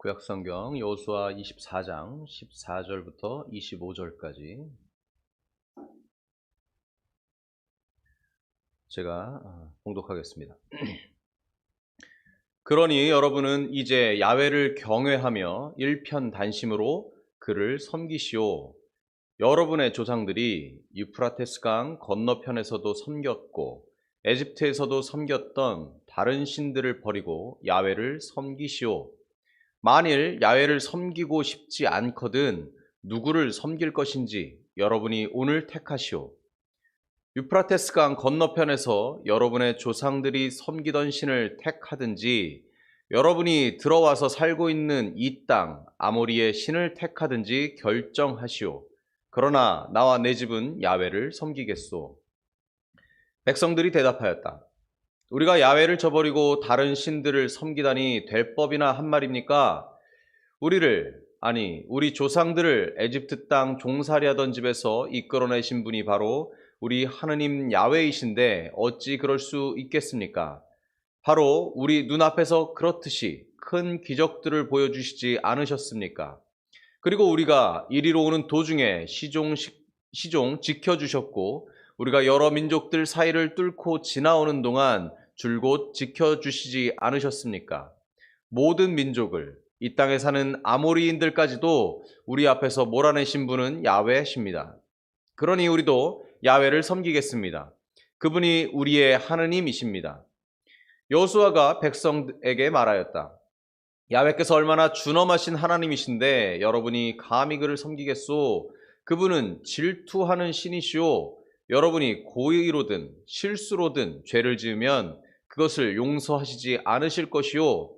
구약성경 여호수아 24장 14절부터 25절까지 제가 봉독하겠습니다. 그러니 여러분은 이제 야훼를 경외하며 일편단심으로 그를 섬기시오. 여러분의 조상들이 유프라테스 강 건너편에서도 섬겼고 에집트에서도 섬겼던 다른 신들을 버리고 야훼를 섬기시오. 만일 야훼를 섬기고 싶지 않거든 누구를 섬길 것인지 여러분이 오늘 택하시오. 유프라테스 강 건너편에서 여러분의 조상들이 섬기던 신을 택하든지 여러분이 들어와서 살고 있는 이 땅 아모리의 신을 택하든지 결정하시오. 그러나 나와 내 집은 야훼를 섬기겠소. 백성들이 대답하였다. 우리가 야훼를 저버리고 다른 신들을 섬기다니 될 법이나 한 말입니까? 우리 조상들을 에집트 땅 종살이하던 집에서 이끌어내신 분이 바로 우리 하느님 야훼이신데 어찌 그럴 수 있겠습니까? 바로 우리 눈앞에서 그렇듯이 큰 기적들을 보여주시지 않으셨습니까? 그리고 우리가 이리로 오는 도중에 시종 지켜주셨고 우리가 여러 민족들 사이를 뚫고 지나오는 동안 줄곧 지켜주시지 않으셨습니까? 모든 민족을 이 땅에 사는 아모리인들까지도 우리 앞에서 몰아내신 분은 야훼십니다. 그러니 우리도 야훼를 섬기겠습니다. 그분이 우리의 하느님이십니다. 여호수아가 백성에게 말하였다. 야훼께서 얼마나 준엄하신 하나님이신데 여러분이 감히 그를 섬기겠소? 그분은 질투하는 신이시오. 여러분이 고의로든 실수로든 죄를 지으면 그것을 용서하시지 않으실 것이요.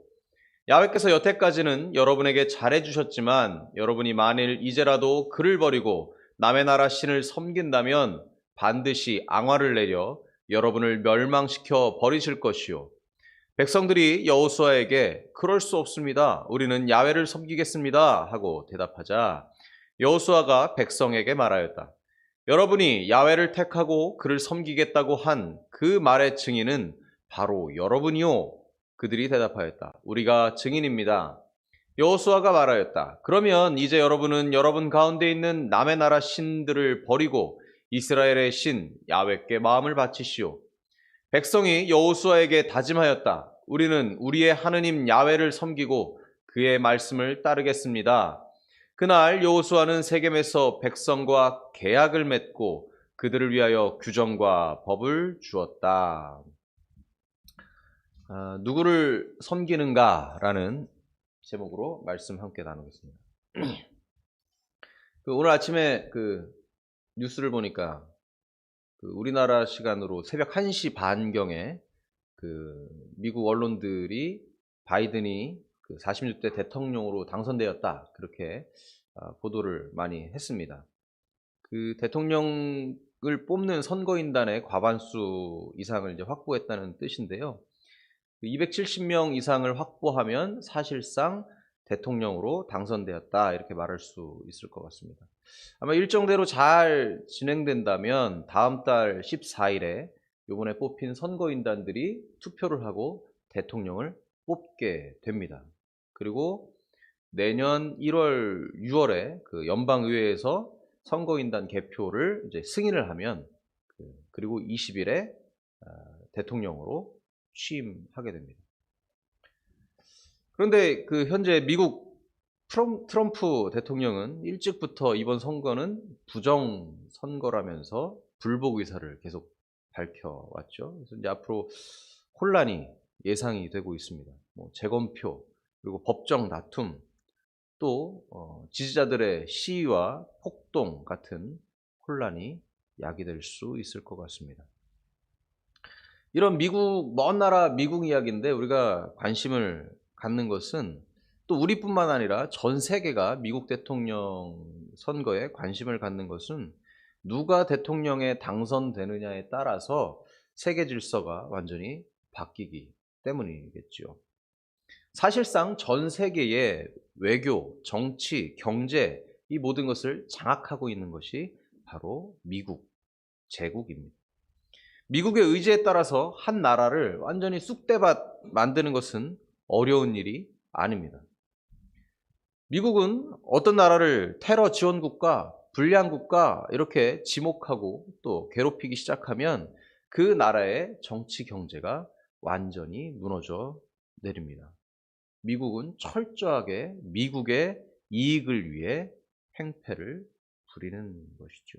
야훼께서 여태까지는 여러분에게 잘해주셨지만 여러분이 만일 이제라도 그를 버리고 남의 나라 신을 섬긴다면 반드시 앙화를 내려 여러분을 멸망시켜 버리실 것이요. 백성들이 여호수아에게 그럴 수 없습니다. 우리는 야훼를 섬기겠습니다. 하고 대답하자 여호수아가 백성에게 말하였다. 여러분이 야훼를 택하고 그를 섬기겠다고 한 그 말의 증인은 바로 여러분이요. 그들이 대답하였다. 우리가 증인입니다. 여호수아가 말하였다. 그러면 이제 여러분은 여러분 가운데 있는 남의 나라 신들을 버리고 이스라엘의 신 야훼께 마음을 바치시오. 백성이 여호수아에게 다짐하였다. 우리는 우리의 하느님 야훼를 섬기고 그의 말씀을 따르겠습니다. 그날 여호수아는 세겜에서 백성과 계약을 맺고 그들을 위하여 규정과 법을 주었다. 누구를 섬기는가라는 제목으로 말씀 함께 나누겠습니다. 오늘 아침에 뉴스를 보니까 우리나라 시간으로 새벽 1시 반경에 미국 언론들이 바이든이 46대 대통령으로 당선되었다 그렇게 보도를 많이 했습니다. 대통령을 뽑는 선거인단의 과반수 이상을 이제 확보했다는 뜻인데요. 270명 이상을 확보하면 사실상 대통령으로 당선되었다 이렇게 말할 수 있을 것 같습니다. 아마 일정대로 잘 진행된다면 다음 달 14일에 이번에 뽑힌 선거인단들이 투표를 하고 대통령을 뽑게 됩니다. 그리고 내년 1월, 6월에 연방의회에서 선거인단 개표를 이제 승인을 하면 그리고 20일에 대통령으로 취임하게 됩니다. 그런데 현재 미국 트럼프 대통령은 일찍부터 이번 선거는 부정 선거라면서 불복 의사를 계속 밝혀왔죠. 그래서 이제 앞으로 혼란이 예상이 되고 있습니다. 재검표 그리고 법정 다툼 또 지지자들의 시위와 폭동 같은 혼란이 야기될 수 있을 것 같습니다. 이런 먼 나라 미국 이야기인데 우리가 관심을 갖는 것은 또 우리뿐만 아니라 전 세계가 미국 대통령 선거에 관심을 갖는 것은 누가 대통령에 당선되느냐에 따라서 세계 질서가 완전히 바뀌기 때문이겠죠. 사실상 전 세계의 외교, 정치, 경제 이 모든 것을 장악하고 있는 것이 바로 미국, 제국입니다. 미국의 의지에 따라서 한 나라를 완전히 쑥대밭 만드는 것은 어려운 일이 아닙니다. 미국은 어떤 나라를 테러 지원국가, 불량국가 이렇게 지목하고 또 괴롭히기 시작하면 그 나라의 정치 경제가 완전히 무너져 내립니다. 미국은 철저하게 미국의 이익을 위해 행패를 부리는 것이죠.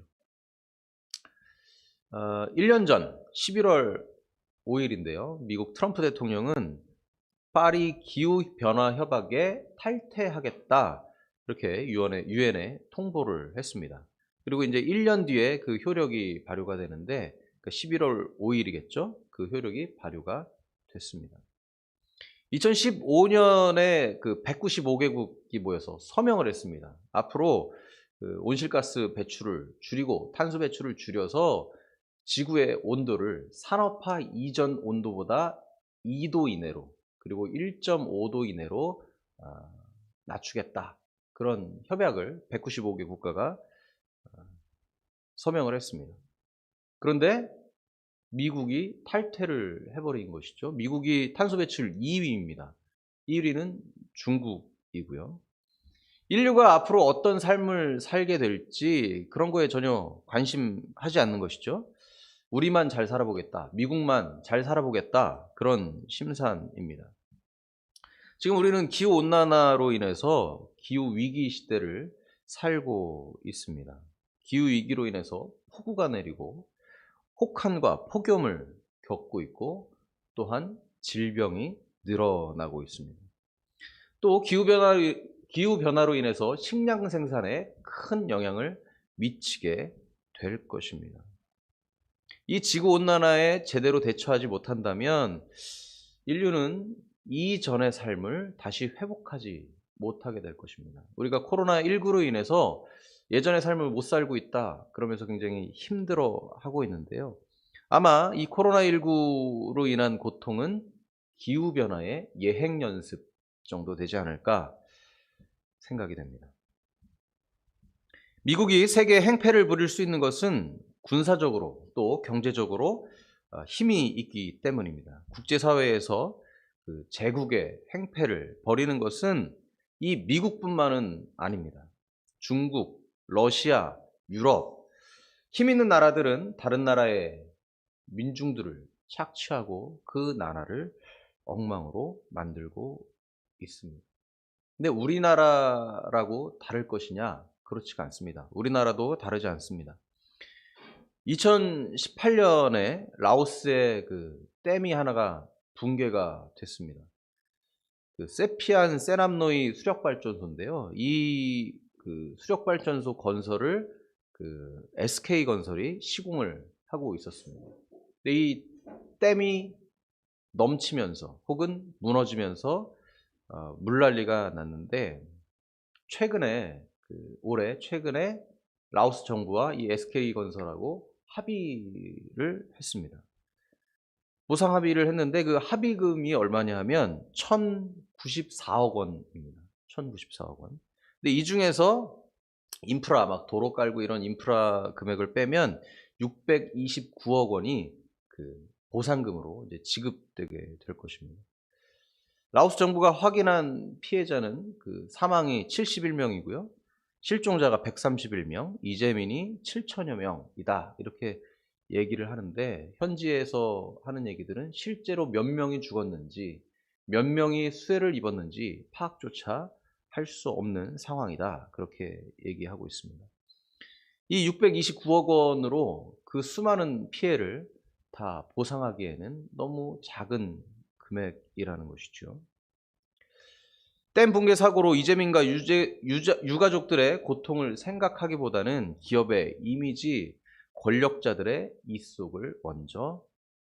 1년 전 11월 5일인데요. 미국 트럼프 대통령은 파리 기후변화 협약에 탈퇴하겠다. 이렇게 유엔에 통보를 했습니다. 그리고 이제 1년 뒤에 그 효력이 발효가 되는데 11월 5일이겠죠. 그 효력이 발효가 됐습니다. 2015년에 그 195개국이 모여서 서명을 했습니다. 앞으로 그 온실가스 배출을 줄이고 탄소 배출을 줄여서 지구의 온도를 산업화 이전 온도보다 2도 이내로 그리고 1.5도 이내로 낮추겠다. 그런 협약을 195개 국가가 서명을 했습니다. 그런데 미국이 탈퇴를 해버린 것이죠. 미국이 탄소 배출 2위입니다. 1위는 중국이고요. 인류가 앞으로 어떤 삶을 살게 될지 그런 거에 전혀 관심하지 않는 것이죠. 우리만 잘 살아보겠다. 미국만 잘 살아보겠다. 그런 심산입니다. 지금 우리는 기후온난화로 인해서 기후위기 시대를 살고 있습니다. 기후위기로 인해서 폭우가 내리고 혹한과 폭염을 겪고 있고 또한 질병이 늘어나고 있습니다. 또 기후변화로 인해서 식량 생산에 큰 영향을 미치게 될 것입니다. 이 지구온난화에 제대로 대처하지 못한다면 인류는 이전의 삶을 다시 회복하지 못하게 될 것입니다. 우리가 코로나19로 인해서 예전의 삶을 못 살고 있다 그러면서 굉장히 힘들어하고 있는데요. 아마 이 코로나19로 인한 고통은 기후변화의 예행연습 정도 되지 않을까 생각이 됩니다. 미국이 세계에 행패를 부릴 수 있는 것은 군사적으로 또 경제적으로 힘이 있기 때문입니다. 국제사회에서 그 제국의 행패를 벌이는 것은 이 미국뿐만은 아닙니다. 중국, 러시아, 유럽, 힘 있는 나라들은 다른 나라의 민중들을 착취하고 그 나라를 엉망으로 만들고 있습니다. 근데 우리나라라고 다를 것이냐? 그렇지가 않습니다. 우리나라도 다르지 않습니다. 2018년에 라오스에 그 댐이 하나가 붕괴가 됐습니다. 그 세피안 세남노이 수력발전소인데요. 이 그 수력발전소 건설을 그 SK건설이 시공을 하고 있었습니다. 근데 이 댐이 넘치면서 혹은 무너지면서 물난리가 났는데 올해 최근에 라오스 정부와 이 SK건설하고 합의를 했습니다. 보상 합의를 했는데 그 합의금이 얼마냐 하면 1,094억 원입니다. 1,094억 원. 근데 이 중에서 인프라 막 도로 깔고 이런 인프라 금액을 빼면 629억 원이 그 보상금으로 이제 지급되게 될 것입니다. 라오스 정부가 확인한 피해자는 그 사망이 71명이고요. 실종자가 131명, 이재민이 7천여 명이다. 이렇게 얘기를 하는데 현지에서 하는 얘기들은 실제로 몇 명이 죽었는지 몇 명이 수해를 입었는지 파악조차 할 수 없는 상황이다. 그렇게 얘기하고 있습니다. 이 629억 원으로 그 수많은 피해를 다 보상하기에는 너무 작은 금액이라는 것이죠. 댐 붕괴 사고로 이재민과 유가족들의 고통을 생각하기보다는 기업의 이미지, 권력자들의 이속을 먼저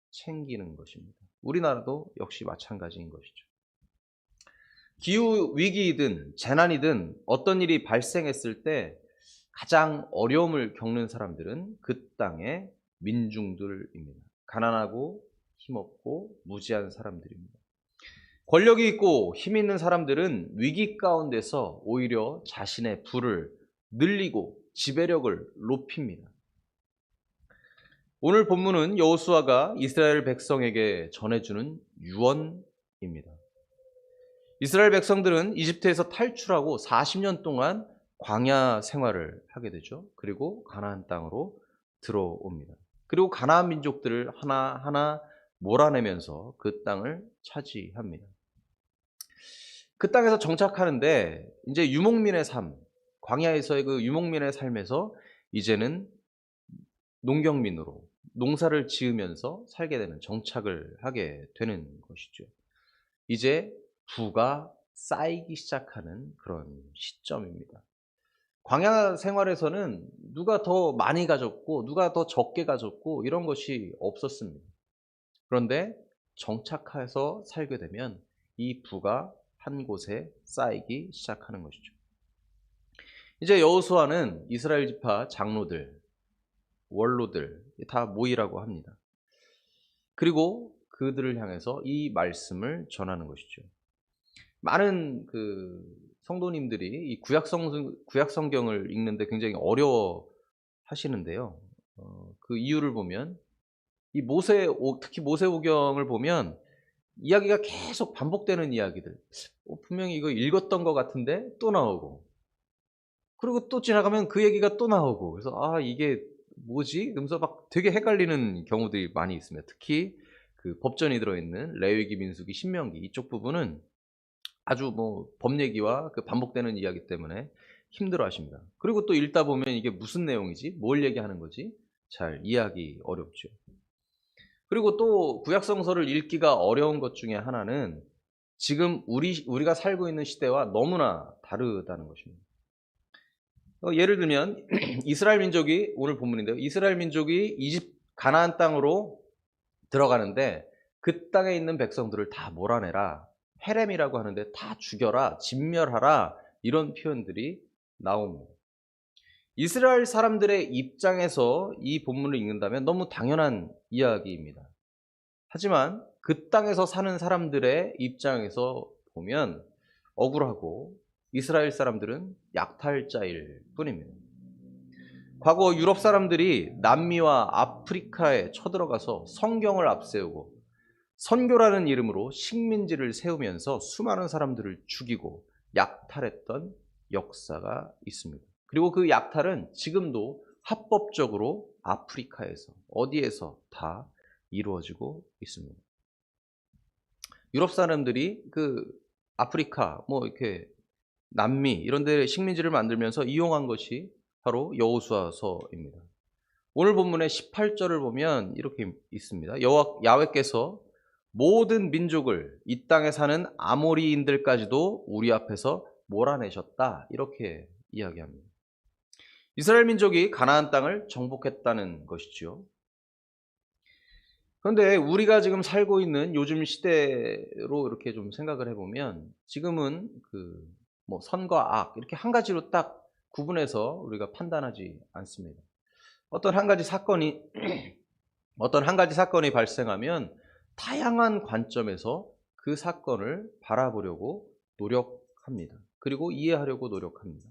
챙기는 것입니다. 우리나라도 역시 마찬가지인 것이죠. 기후 위기이든 재난이든 어떤 일이 발생했을 때 가장 어려움을 겪는 사람들은 그 땅의 민중들입니다. 가난하고 힘없고 무지한 사람들입니다. 권력이 있고 힘 있는 사람들은 위기 가운데서 오히려 자신의 부를 늘리고 지배력을 높입니다. 오늘 본문은 여호수아가 이스라엘 백성에게 전해주는 유언입니다. 이스라엘 백성들은 이집트에서 탈출하고 40년 동안 광야 생활을 하게 되죠. 그리고 가나안 땅으로 들어옵니다. 그리고 가나안 민족들을 하나하나 몰아내면서 그 땅을 차지합니다. 그 땅에서 정착하는데 이제 유목민의 삶, 광야에서의 그 유목민의 삶에서 이제는 농경민으로 농사를 지으면서 살게 되는, 정착을 하게 되는 것이죠. 이제 부가 쌓이기 시작하는 그런 시점입니다. 광야 생활에서는 누가 더 많이 가졌고 누가 더 적게 가졌고 이런 것이 없었습니다. 그런데 정착해서 살게 되면 이 부가 한 곳에 쌓이기 시작하는 것이죠. 이제 여호수아는 이스라엘 지파 장로들, 원로들 다 모이라고 합니다. 그리고 그들을 향해서 이 말씀을 전하는 것이죠. 많은 성도님들이 이 구약 성경을 읽는데 굉장히 어려워 하시는데요. 그 이유를 보면 이 특히 모세오경을 보면 이야기가 계속 반복되는 이야기들. 분명히 이거 읽었던 것 같은데 또 나오고, 그리고 또 지나가면 그 얘기가 또 나오고, 그래서 이게 뭐지? 그러면서 막 되게 헷갈리는 경우들이 많이 있습니다. 특히 그 법전이 들어있는 레위기, 민수기, 신명기 이쪽 부분은 아주 법 얘기와 그 반복되는 이야기 때문에 힘들어하십니다. 그리고 또 읽다 보면 이게 무슨 내용이지? 뭘 얘기하는 거지? 잘 이해하기 어렵죠. 그리고 또 구약성서를 읽기가 어려운 것 중에 하나는 지금 우리가 살고 있는 시대와 너무나 다르다는 것입니다. 예를 들면 이스라엘 민족이, 오늘 본문인데요, 이스라엘 민족이 가나안 땅으로 들어가는데 그 땅에 있는 백성들을 다 몰아내라, 헤렘이라고 하는데 다 죽여라, 진멸하라, 이런 표현들이 나옵니다. 이스라엘 사람들의 입장에서 이 본문을 읽는다면 너무 당연한 이야기입니다. 하지만 그 땅에서 사는 사람들의 입장에서 보면 억울하고 이스라엘 사람들은 약탈자일 뿐입니다. 과거 유럽 사람들이 남미와 아프리카에 쳐들어가서 성경을 앞세우고 선교라는 이름으로 식민지를 세우면서 수많은 사람들을 죽이고 약탈했던 역사가 있습니다. 그리고 그 약탈은 지금도 합법적으로 아프리카에서 어디에서 다 이루어지고 있습니다. 유럽 사람들이 그 아프리카, 이렇게 남미 이런 데 식민지를 만들면서 이용한 것이 바로 여호수아서입니다. 오늘 본문의 18절을 보면 이렇게 있습니다. 야훼께서 모든 민족을, 이 땅에 사는 아모리인들까지도 우리 앞에서 몰아내셨다, 이렇게 이야기합니다. 이스라엘 민족이 가나안 땅을 정복했다는 것이죠. 그런데 우리가 지금 살고 있는 요즘 시대로 이렇게 좀 생각을 해보면 지금은 선과 악 이렇게 한 가지로 딱 구분해서 우리가 판단하지 않습니다. 어떤 한 가지 사건이 발생하면 다양한 관점에서 그 사건을 바라보려고 노력합니다. 그리고 이해하려고 노력합니다.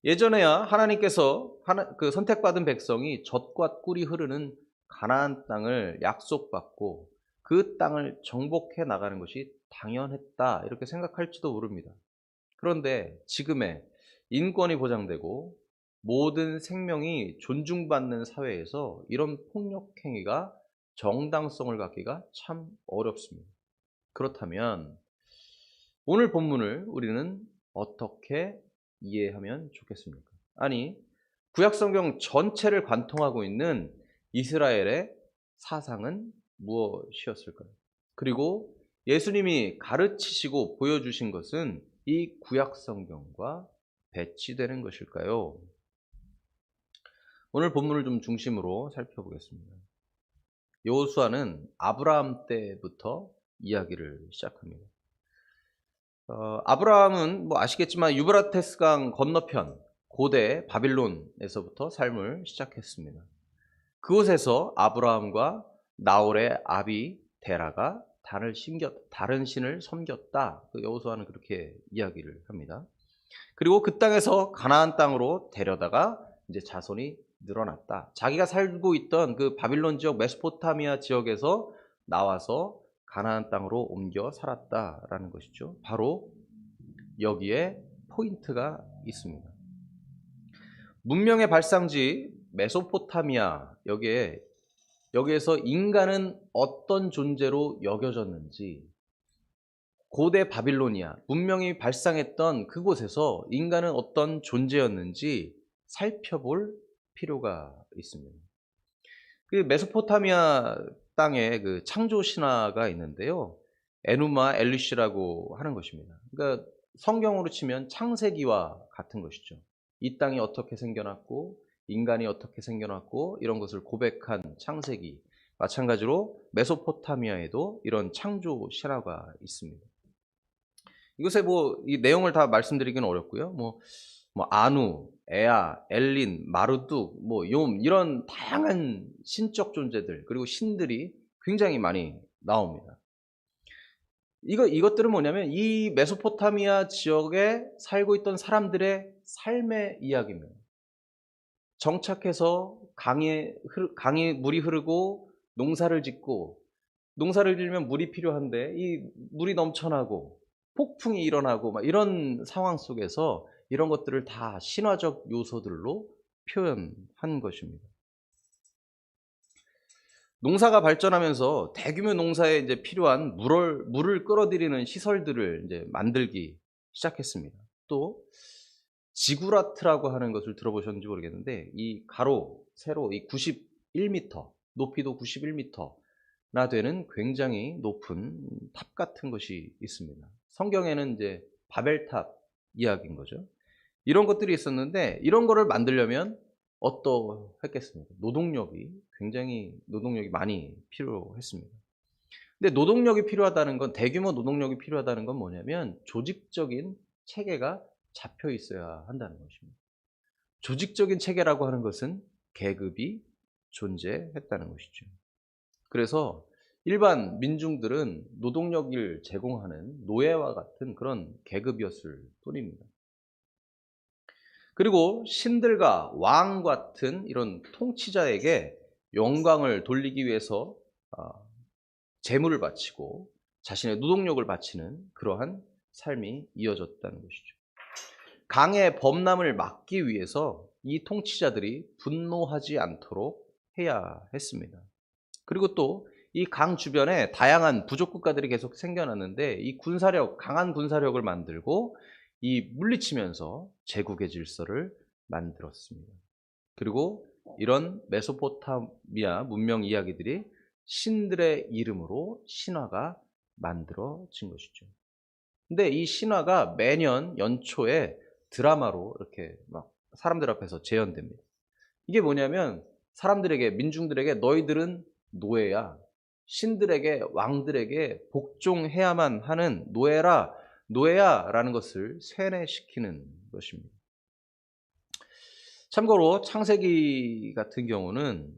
예전에야 하나님께서 그 선택받은 백성이 젖과 꿀이 흐르는 가나안 땅을 약속받고 그 땅을 정복해 나가는 것이 당연했다, 이렇게 생각할지도 모릅니다. 그런데 지금의 인권이 보장되고 모든 생명이 존중받는 사회에서 이런 폭력행위가 정당성을 갖기가 참 어렵습니다. 그렇다면 오늘 본문을 우리는 어떻게 이해하면 좋겠습니까? 아니, 구약성경 전체를 관통하고 있는 이스라엘의 사상은 무엇이었을까요? 그리고 예수님이 가르치시고 보여주신 것은 이 구약성경과 배치되는 것일까요? 오늘 본문을 좀 중심으로 살펴보겠습니다. 여호수아는 아브라함 때부터 이야기를 시작합니다. 아브라함은 아시겠지만 유브라테스 강 건너편 고대 바빌론에서부터 삶을 시작했습니다. 그곳에서 아브라함과 나홀의 아비 데라가 다른 신을 섬겼다. 여호수아는 그렇게 이야기를 합니다. 그리고 그 땅에서 가나안 땅으로 데려다가 이제 자손이 늘어났다. 자기가 살고 있던 그 바빌론 지역, 메소포타미아 지역에서 나와서 가나안 땅으로 옮겨 살았다라는 것이죠. 바로 여기에 포인트가 있습니다. 문명의 발상지 메소포타미아, 여기에서 인간은 어떤 존재로 여겨졌는지, 고대 바빌로니아 문명이 발상했던 그곳에서 인간은 어떤 존재였는지 살펴볼 필요가 있습니다. 그 메소포타미아 땅에 그 창조 신화가 있는데요. 에누마 엘리시라고 하는 것입니다. 그러니까 성경으로 치면 창세기와 같은 것이죠. 이 땅이 어떻게 생겨났고 인간이 어떻게 생겨났고 이런 것을 고백한 창세기. 마찬가지로 메소포타미아에도 이런 창조 신화가 있습니다. 이것에 이 내용을 다 말씀드리기는 어렵고요. 아누, 에아, 엘린, 마르둑, 욤 이런 다양한 신적 존재들 그리고 신들이 굉장히 많이 나옵니다. 이것들은 뭐냐면 이 메소포타미아 지역에 살고 있던 사람들의 삶의 이야기입니다. 정착해서 강에 물이 흐르고 농사를 짓고, 농사를 지으면 물이 필요한데 이 물이 넘쳐나고 폭풍이 일어나고 막 이런 상황 속에서 이런 것들을 다 신화적 요소들로 표현한 것입니다. 농사가 발전하면서 대규모 농사에 이제 필요한 물을 끌어들이는 시설들을 이제 만들기 시작했습니다. 또 지구라트라고 하는 것을 들어보셨는지 모르겠는데 이 가로, 세로 이 91m, 높이도 91m나 되는 굉장히 높은 탑 같은 것이 있습니다. 성경에는 이제 바벨탑 이야기인 거죠. 이런 것들이 있었는데 이런 거를 만들려면 어떠했겠습니까? 노동력이 많이 필요했습니다. 근데 노동력이 필요하다는 건, 대규모 노동력이 필요하다는 건 뭐냐면 조직적인 체계가 잡혀 있어야 한다는 것입니다. 조직적인 체계라고 하는 것은 계급이 존재했다는 것이죠. 그래서 일반 민중들은 노동력을 제공하는 노예와 같은 그런 계급이었을 뿐입니다. 그리고 신들과 왕 같은 이런 통치자에게 영광을 돌리기 위해서 재물을 바치고 자신의 노동력을 바치는 그러한 삶이 이어졌다는 것이죠. 강의 범람을 막기 위해서 이 통치자들이 분노하지 않도록 해야 했습니다. 그리고 또 이 강 주변에 다양한 부족 국가들이 계속 생겨났는데 이 강한 군사력을 만들고 이 물리치면서 제국의 질서를 만들었습니다. 그리고 이런 메소포타미아 문명 이야기들이 신들의 이름으로 신화가 만들어진 것이죠. 근데 이 신화가 매년 연초에 드라마로 이렇게 막 사람들 앞에서 재현됩니다. 이게 뭐냐면 민중들에게 너희들은 노예야. 신들에게, 왕들에게 복종해야만 하는 노예야 라는 것을 세뇌시키는 것입니다. 참고로 창세기 같은 경우는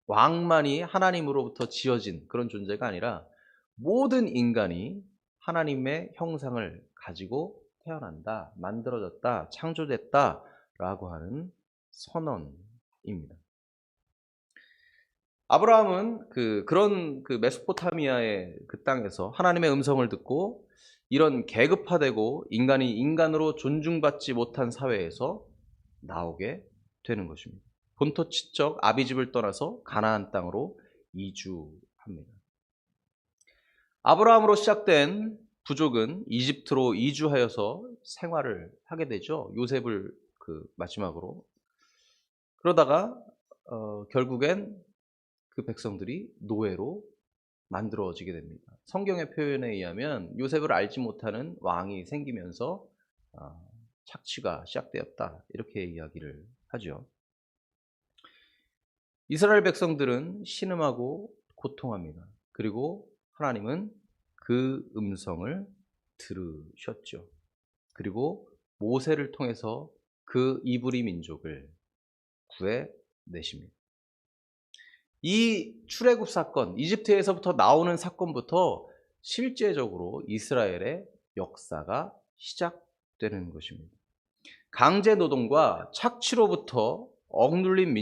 왕만이 하나님으로부터 지어진 그런 존재가 아니라 모든 인간이 하나님의 형상을 가지고 태어난다, 만들어졌다, 창조됐다라고 하는 선언입니다. 아브라함은 그런 메소포타미아의 그 땅에서 하나님의 음성을 듣고 이런 계급화되고 인간이 인간으로 존중받지 못한 사회에서 나오게 되는 것입니다. 본토 친척 아비집을 떠나서 가나안 땅으로 이주합니다. 아브라함으로 시작된 부족은 이집트로 이주하여서 생활을 하게 되죠. 요셉을 마지막으로. 그러다가 결국엔 그 백성들이 노예로 만들어지게 됩니다. 성경의 표현에 의하면 요셉을 알지 못하는 왕이 생기면서 착취가 시작되었다, 이렇게 이야기를 하죠. 이스라엘 백성들은 신음하고 고통합니다. 그리고 하나님은 그 음성을 들으셨죠. 그리고 모세를 통해서 그 이브리 민족을 구해내십니다. 이 출애굽 사건, 이집트에서부터 나오는 사건부터 실제적으로 이스라엘의 역사가 시작되는 것입니다. 강제 노동과 착취로부터 억눌린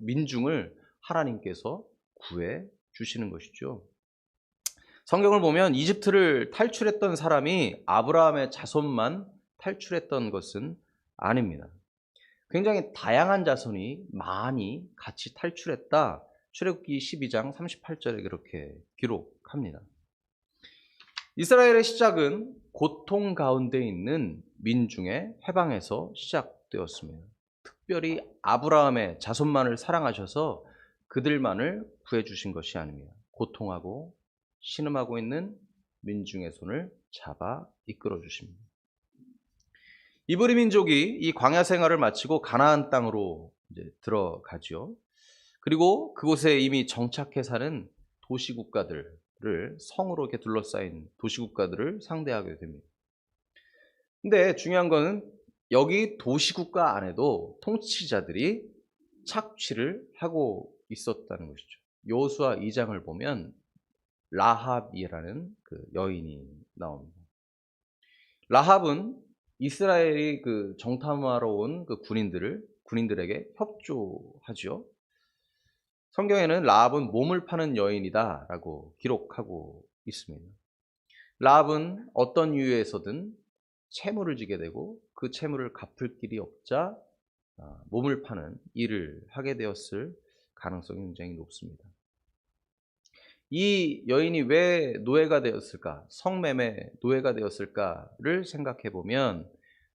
민중을 하나님께서 구해 주시는 것이죠. 성경을 보면 이집트를 탈출했던 사람이 아브라함의 자손만 탈출했던 것은 아닙니다. 굉장히 다양한 자손이 많이 같이 탈출했다. 출애굽기 12장 38절에 그렇게 기록합니다. 이스라엘의 시작은 고통 가운데 있는 민중의 해방에서 시작되었습니다. 특별히 아브라함의 자손만을 사랑하셔서 그들만을 구해주신 것이 아닙니다. 고통하고 신음하고 있는 민중의 손을 잡아 이끌어 주십니다. 이브리 민족이 이 광야 생활을 마치고 가나안 땅으로 이제 들어가죠. 그리고 그곳에 이미 정착해 사는 도시국가들을 성으로 이렇게 둘러싸인 도시국가들을 상대하게 됩니다. 근데 중요한 거는 여기 도시국가 안에도 통치자들이 착취를 하고 있었다는 것이죠. 여호수아 2장을 보면 라합이라는 그 여인이 나옵니다. 라합은 이스라엘이 그 정탐하러 온 그 군인들에게 협조하죠. 성경에는 라합은 몸을 파는 여인이다라고 기록하고 있습니다. 라합은 어떤 이유에서든 채무를 지게 되고 그 채무를 갚을 길이 없자 몸을 파는 일을 하게 되었을 가능성이 굉장히 높습니다. 이 여인이 왜 노예가 되었을까? 성매매 노예가 되었을까를 생각해 보면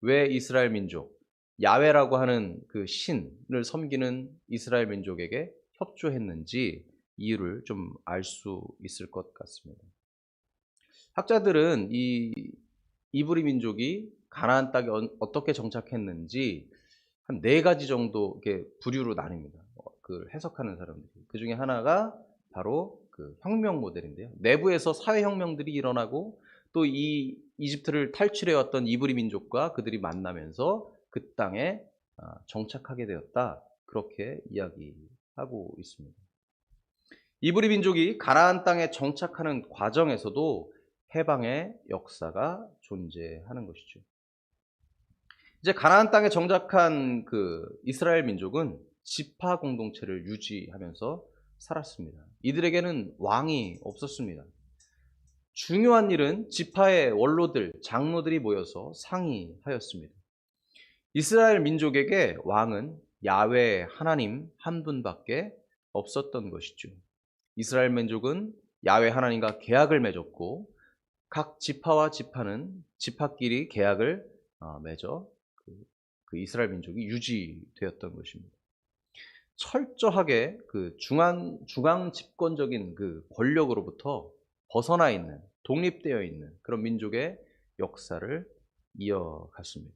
왜 이스라엘 민족, 야훼라고 하는 그 신을 섬기는 이스라엘 민족에게 협조했는지 이유를 좀 알 수 있을 것 같습니다. 학자들은 이 이브리 민족이 가나안 땅에 어떻게 정착했는지 한 4가지 정도 이렇게 부류로 나뉩니다. 그 해석하는 사람들이. 그 중에 하나가 바로 그 혁명 모델인데요. 내부에서 사회혁명들이 일어나고 또 이 이집트를 탈출해왔던 이브리 민족과 그들이 만나면서 그 땅에 정착하게 되었다. 그렇게 이야기하고 있습니다. 이브리 민족이 가나안 땅에 정착하는 과정에서도 해방의 역사가 존재하는 것이죠. 이제 가나안 땅에 정착한 그 이스라엘 민족은 지파 공동체를 유지하면서 살았습니다. 이들에게는 왕이 없었습니다. 중요한 일은 지파의 원로들, 장로들이 모여서 상의하였습니다. 이스라엘 민족에게 왕은 야훼 하나님 한 분밖에 없었던 것이죠. 이스라엘 민족은 야훼 하나님과 계약을 맺었고 각 지파와 지파는 지파끼리 계약을 맺어 그 이스라엘 민족이 유지되었던 것입니다. 철저하게 그 중앙 집권적인 그 권력으로부터 벗어나 있는, 독립되어 있는 그런 민족의 역사를 이어갔습니다.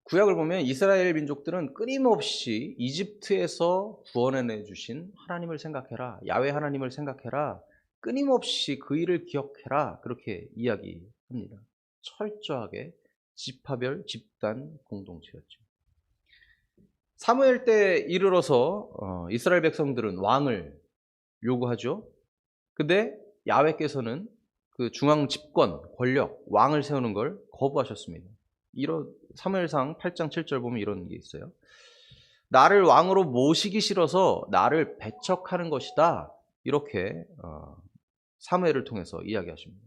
구약을 보면 이스라엘 민족들은 끊임없이 이집트에서 구원해내 주신 하나님을 생각해라, 야훼 하나님을 생각해라, 끊임없이 그 일을 기억해라, 그렇게 이야기합니다. 철저하게 지파별 집단 공동체였죠. 사무엘 때 이르러서 이스라엘 백성들은 왕을 요구하죠. 근데 야훼께서는 그 중앙 집권, 권력, 왕을 세우는 걸 거부하셨습니다. 이런 사무엘상 8장 7절 보면 이런 게 있어요. 나를 왕으로 모시기 싫어서 나를 배척하는 것이다. 이렇게 사무엘을 통해서 이야기하십니다.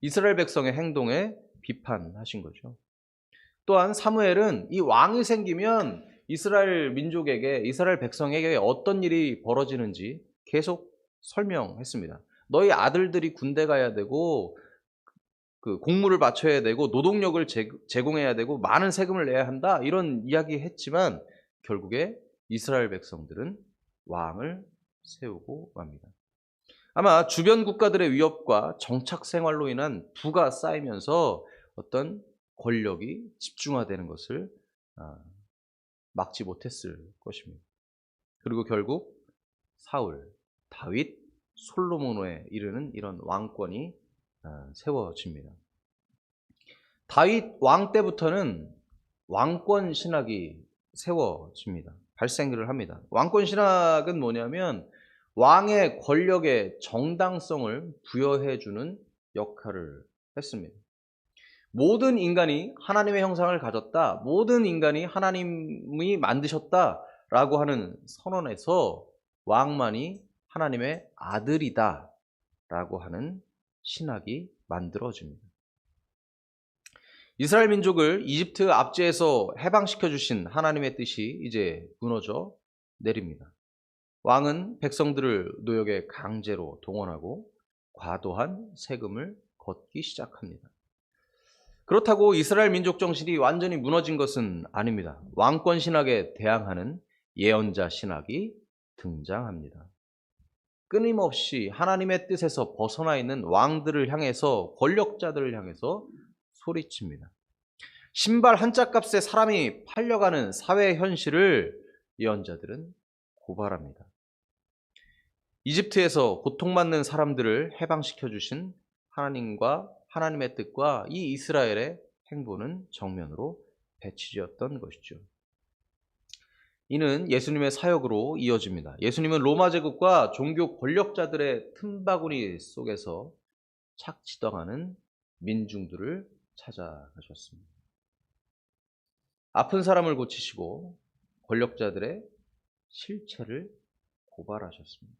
이스라엘 백성의 행동에 비판하신 거죠. 또한 사무엘은 이 왕이 생기면 이스라엘 민족에게, 이스라엘 백성에게 어떤 일이 벌어지는지 계속 설명했습니다. 너희 아들들이 군대 가야 되고 그 공무를 바쳐야 되고 노동력을 제공해야 되고 많은 세금을 내야 한다, 이런 이야기 했지만 결국에 이스라엘 백성들은 왕을 세우고 맙니다. 아마 주변 국가들의 위협과 정착 생활로 인한 부가 쌓이면서 어떤 권력이 집중화되는 것을 막지 못했을 것입니다. 그리고 결국 사울, 다윗, 솔로몬에 이르는 이런 왕권이 세워집니다. 다윗 왕 때부터는 왕권 신학이 세워집니다. 발생을 합니다. 왕권 신학은 뭐냐면 왕의 권력에 정당성을 부여해주는 역할을 했습니다. 모든 인간이 하나님의 형상을 가졌다, 모든 인간이 하나님이 만드셨다라고 하는 선언에서 왕만이 하나님의 아들이다 라고 하는 신학이 만들어집니다. 이스라엘 민족을 이집트 압제에서 해방시켜 주신 하나님의 뜻이 이제 무너져 내립니다. 왕은 백성들을 노역에 강제로 동원하고 과도한 세금을 걷기 시작합니다. 그렇다고 이스라엘 민족 정신이 완전히 무너진 것은 아닙니다. 왕권 신학에 대항하는 예언자 신학이 등장합니다. 끊임없이 하나님의 뜻에서 벗어나 있는 왕들을 향해서, 권력자들을 향해서 소리칩니다. 신발 한 짝값에 사람이 팔려가는 사회 현실을 예언자들은 고발합니다. 이집트에서 고통받는 사람들을 해방시켜 주신 하나님의 뜻과 이 이스라엘의 행보는 정면으로 배치되었던 것이죠. 이는 예수님의 사역으로 이어집니다. 예수님은 로마 제국과 종교 권력자들의 틈바구니 속에서 착취당하는 민중들을 찾아가셨습니다. 아픈 사람을 고치시고 권력자들의 실체를 고발하셨습니다.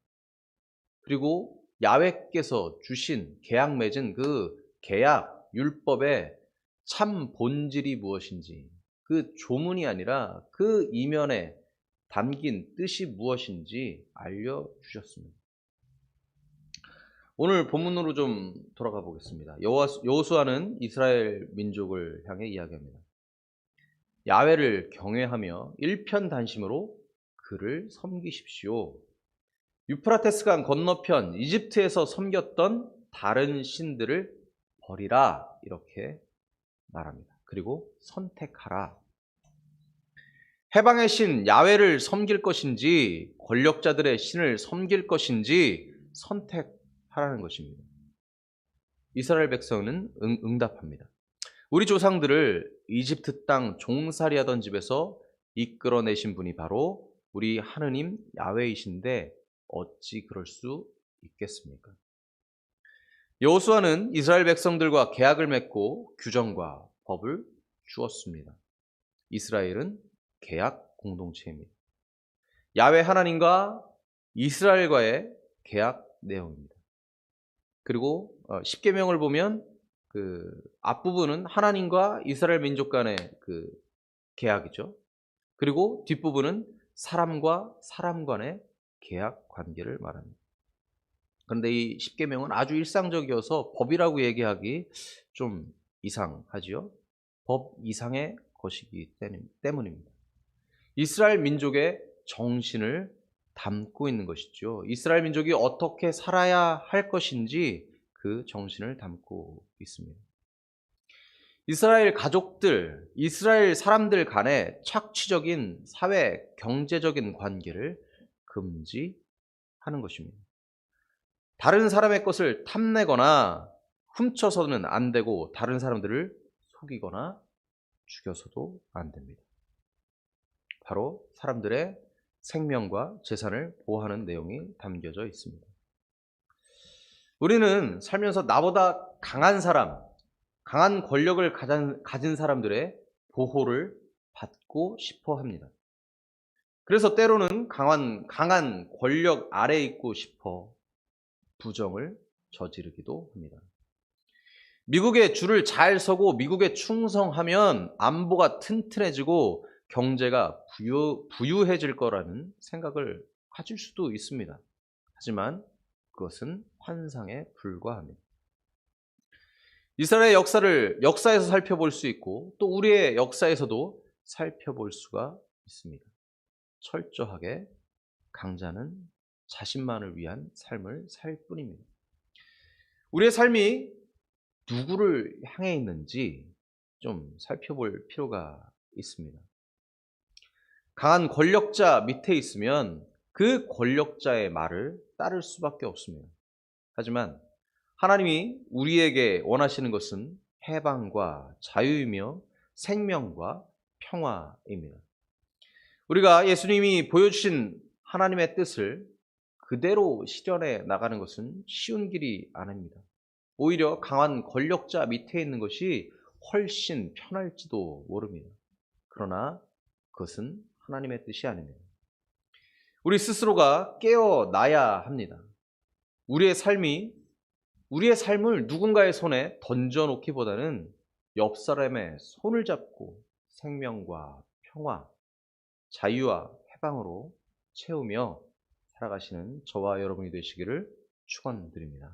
그리고 야훼께서 주신 계약 맺은 그 계약, 율법의 참 본질이 무엇인지, 그 조문이 아니라 그 이면에 담긴 뜻이 무엇인지 알려주셨습니다. 오늘 본문으로 좀 돌아가 보겠습니다. 여호수아는 이스라엘 민족을 향해 이야기합니다. 야훼를 경외하며 일편단심으로 그를 섬기십시오. 유프라테스강 건너편 이집트에서 섬겼던 다른 신들을 버리라, 이렇게 말합니다. 그리고 선택하라. 해방의 신 야훼를 섬길 것인지 권력자들의 신을 섬길 것인지 선택하라는 것입니다. 이스라엘 백성은 응답합니다. 우리 조상들을 이집트 땅 종살이하던 집에서 이끌어내신 분이 바로 우리 하느님 야훼이신데 어찌 그럴 수 있겠습니까? 여호수아는 이스라엘 백성들과 계약을 맺고 규정과 법을 주었습니다. 이스라엘은 계약 공동체입니다. 야훼 하나님과 이스라엘과의 계약 내용입니다. 그리고 십계명을 보면 그 앞부분은 하나님과 이스라엘 민족 간의 그 계약이죠. 그리고 뒷부분은 사람과 사람 간의 계약 관계를 말합니다. 그런데 이 십계명은 아주 일상적이어서 법이라고 얘기하기 좀 이상하지요. 법 이상의 것이기 때문입니다. 이스라엘 민족의 정신을 담고 있는 것이죠. 이스라엘 민족이 어떻게 살아야 할 것인지 그 정신을 담고 있습니다. 이스라엘 가족들, 이스라엘 사람들 간의 착취적인 사회, 경제적인 관계를 금지하는 것입니다. 다른 사람의 것을 탐내거나 훔쳐서는 안 되고 다른 사람들을 속이거나 죽여서도 안 됩니다. 바로 사람들의 생명과 재산을 보호하는 내용이 담겨져 있습니다. 우리는 살면서 나보다 강한 사람, 강한 권력을 가진 사람들의 보호를 받고 싶어 합니다. 그래서 때로는 강한 권력 아래에 있고 싶어 부정을 저지르기도 합니다. 미국의 줄을 잘 서고 미국에 충성하면 안보가 튼튼해지고 경제가 부유해질 거라는 생각을 가질 수도 있습니다. 하지만 그것은 환상에 불과합니다. 이스라엘의 역사에서 살펴볼 수 있고 또 우리의 역사에서도 살펴볼 수가 있습니다. 철저하게 강자는 자신만을 위한 삶을 살 뿐입니다. 우리의 삶이 누구를 향해 있는지 좀 살펴볼 필요가 있습니다. 강한 권력자 밑에 있으면 그 권력자의 말을 따를 수밖에 없습니다. 하지만 하나님이 우리에게 원하시는 것은 해방과 자유이며 생명과 평화입니다. 우리가 예수님이 보여주신 하나님의 뜻을 그대로 실현해 나가는 것은 쉬운 길이 아닙니다. 오히려 강한 권력자 밑에 있는 것이 훨씬 편할지도 모릅니다. 그러나 그것은 하나님의 뜻이 아닙니다. 우리 스스로가 깨어나야 합니다. 우리의 삶을 누군가의 손에 던져놓기보다는 옆 사람의 손을 잡고 생명과 평화, 자유와 해방으로 채우며 살아가시는 저와 여러분이 되시기를 축원드립니다.